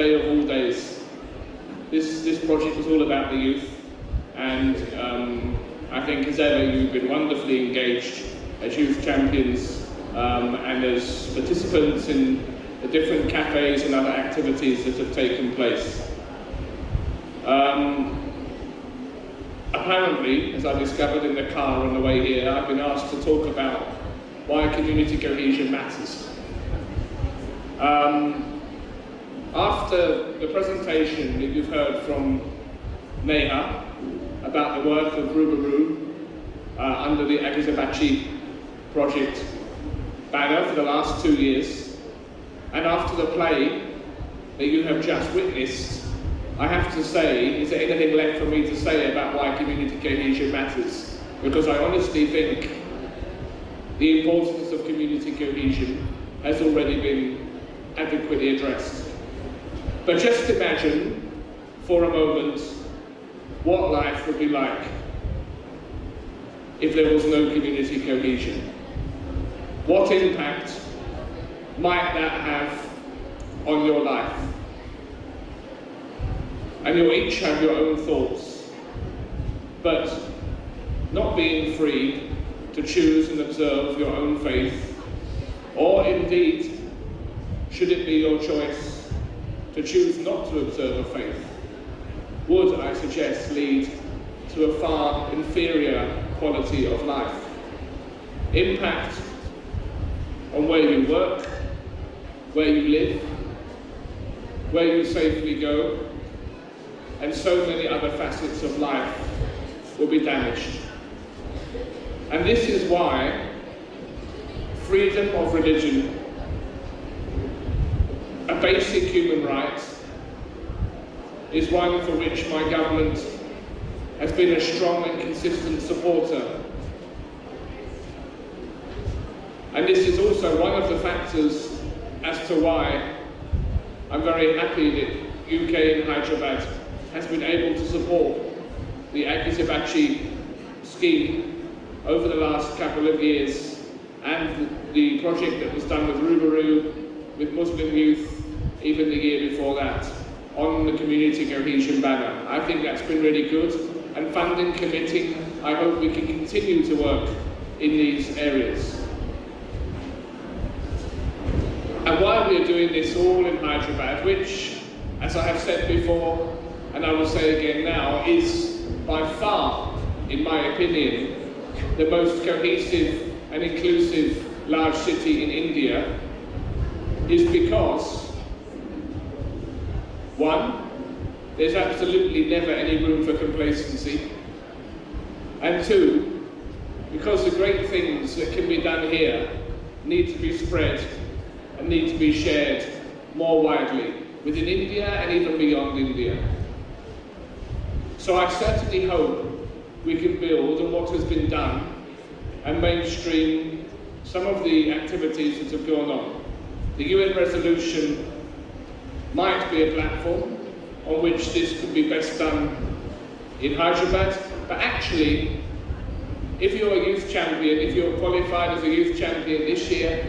day of all days. This project was all about the youth, and I think as ever you've been wonderfully engaged as youth champions and as participants in the different cafes and other activities that have taken place. Apparently, as I discovered in the car on the way here, I've been asked to talk about why community cohesion matters. After the presentation that you've heard from Neha about the work of Rubaru under the Agizabachi project banner for the last 2 years, and after the play that you have just witnessed, I have to say, is there anything left for me to say about why community cohesion matters? Because I honestly think the importance of community cohesion has already been adequately addressed. But just imagine for a moment what life would be like if there was no community cohesion. What impact might that have on your life? And you'll each have your own thoughts, but not being free to choose and observe your own faith, or indeed, should it be your choice to choose not to observe a faith, would, I suggest, lead to a far inferior quality of life. Impact on where you work, where you live, where you safely go, and so many other facets of life will be damaged. And this is why freedom of religion, a basic human right, is one for which my government has been a strong and consistent supporter. And this is also one of the factors as to why I'm very happy that UK and Hyderabad has been able to support the Agizabachi scheme over the last couple of years, and the project that was done with Rubaru, with Muslim youth, even the year before that, on the community cohesion banner. I think that's been really good, and funding committing, I hope we can continue to work in these areas. And while we are doing this all in Hyderabad, which, as I have said before, and I will say again now, is by far, in my opinion, the most cohesive and inclusive large city in India, is because, one, there's absolutely never any room for complacency, and two, because the great things that can be done here need to be spread and need to be shared more widely within India and even beyond India. So I certainly hope we can build on what has been done and mainstream some of the activities that have gone on. The UN resolution might be a platform on which this could be best done in Hyderabad, but actually, if you're a youth champion, if you're qualified as a youth champion this year,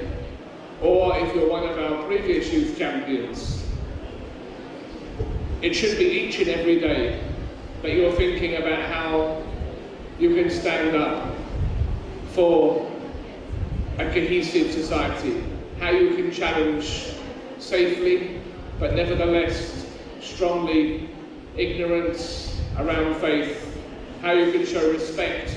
or if you're one of our previous youth champions, it should be each and every day that you're thinking about how you can stand up for a cohesive society, how you can challenge safely, but nevertheless strongly, ignorance around faith, how you can show respect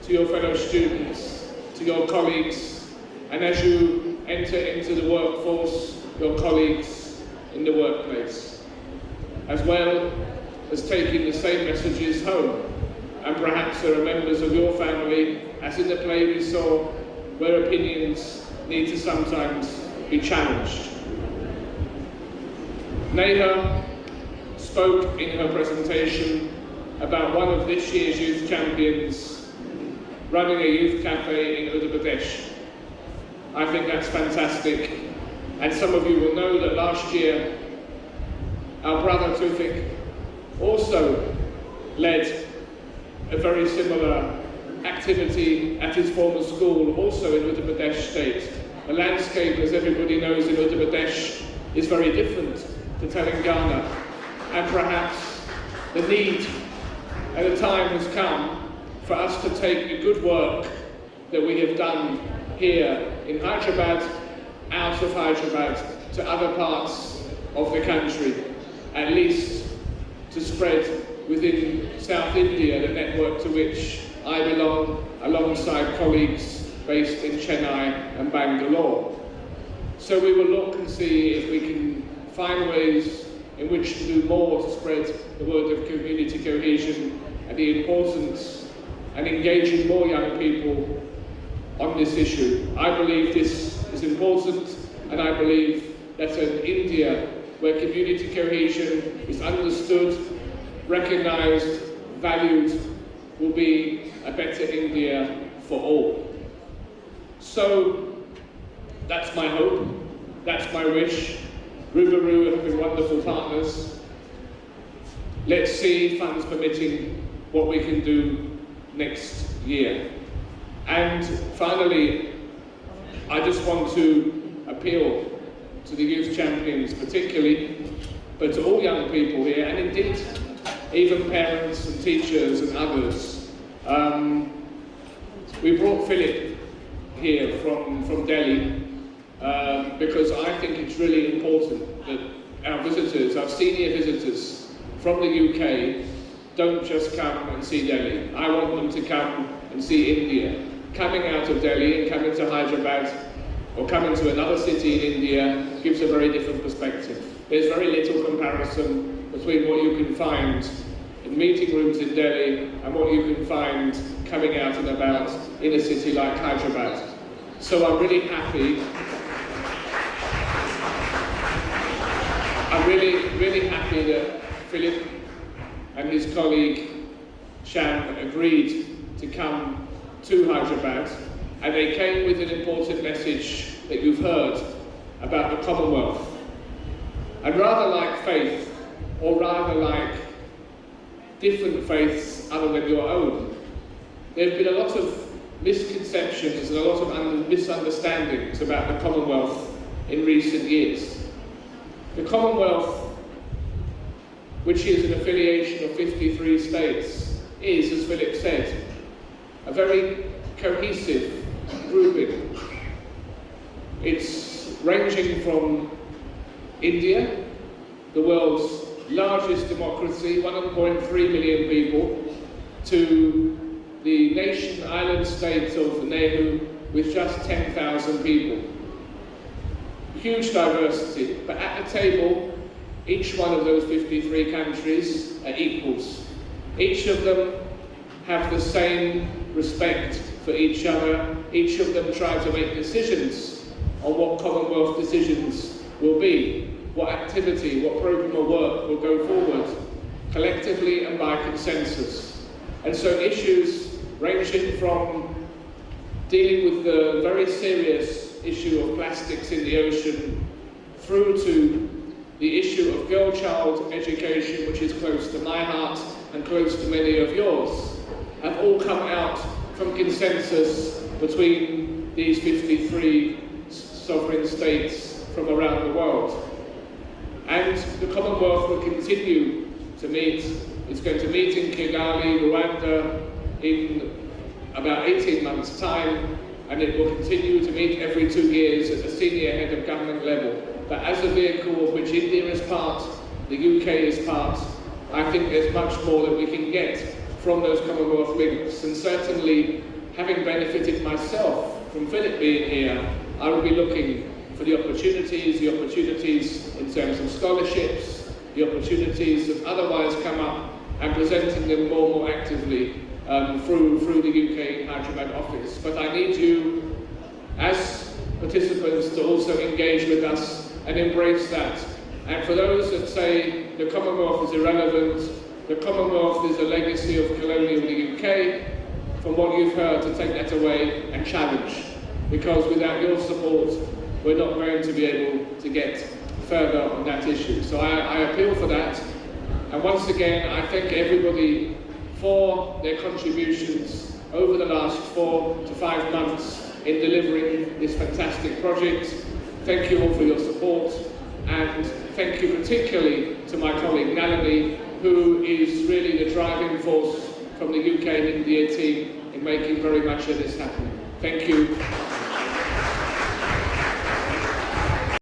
to your fellow students, to your colleagues, and as you enter into the workforce, your colleagues in the workplace, as well as taking the same messages home. And perhaps there are members of your family, as in the play we saw, where opinions need to sometimes be challenged. Neha spoke in her presentation about one of this year's youth champions running a youth cafe in Uttar Pradesh. I think that's fantastic. And some of you will know that last year, our brother Tufik also led a very similar activity at his former school, also in Uttar Pradesh state. The landscape, as everybody knows, in Uttar Pradesh is very different to Telangana, and perhaps the need and the time has come for us to take the good work that we have done here in Hyderabad out of Hyderabad to other parts of the country, at least to spread within South India, the network to which I belong, alongside colleagues based in Chennai and Bangalore. So we will look and see if we can find ways in which to do more to spread the word of community cohesion and the importance and engaging more young people on this issue. I believe this is important, and I believe that an India where community cohesion is understood, recognised, valued, will be a better India for all. So that's my hope, that's my wish. Rubaru have been wonderful partners. Let's see, funds permitting, what we can do next year. And finally, I just want to appeal to the youth champions particularly, but to all young people here, and indeed even parents and teachers and others. We brought Philip here from Delhi because I think it's really important that our visitors, our senior visitors from the UK, don't just come and see Delhi. I want them to come and see India. Coming out of Delhi and coming to Hyderabad or coming to another city in India gives a very different perspective. There's very little comparison between what you can find in meeting rooms in Delhi and what you can find coming out and about in a city like Hyderabad. So I'm really happy. I'm really happy that Philip and his colleague Sham agreed to come to Hyderabad, and they came with an important message that you've heard about the Commonwealth. And rather like faith, or rather like different faiths other than your own, there have been a lot of misconceptions and a lot of misunderstandings about the Commonwealth in recent years. The Commonwealth, which is an affiliation of 53 states, is, as Philip said, a very cohesive grouping. It's ranging from India, the world's largest democracy, 1.3 million people, to the nation island state of Nehru with just 10,000 people. Huge diversity, but at the table, each one of those 53 countries are equals. Each of them have the same respect for each other. Each of them try to make decisions on what Commonwealth decisions will be, what activity, what programme of work will go forward, collectively and by consensus. And so issues ranging from dealing with the very serious issue of plastics in the ocean, through to the issue of girl-child education, which is close to my heart and close to many of yours, have all come out from consensus between these 53 sovereign states from around the world. And the Commonwealth will continue to meet. It's going to meet in Kigali, Rwanda, in about 18 months' time, and it will continue to meet every 2 years at the senior head of government level. But as a vehicle of which India is part, the UK is part, I think there's much more that we can get from those Commonwealth links. And certainly, having benefited myself from Philip being here, I will be looking for the opportunities in terms of scholarships, the opportunities that otherwise come up, and presenting them more and more actively through the UK Hyderabad office. But I need you, as participants, to also engage with us and embrace that. And for those that say the Commonwealth is irrelevant, the Commonwealth is a legacy of colonial the UK, from what you've heard, to take that away and challenge. Because without your support, we're not going to be able to get further on that issue. So I appeal for that. And once again, I thank everybody for their contributions over the last 4 to 5 months in delivering this fantastic project. Thank you all for your support, and thank you particularly to my colleague Nalini, who is really the driving force from the UK and India team in making very much of this happen. Thank you.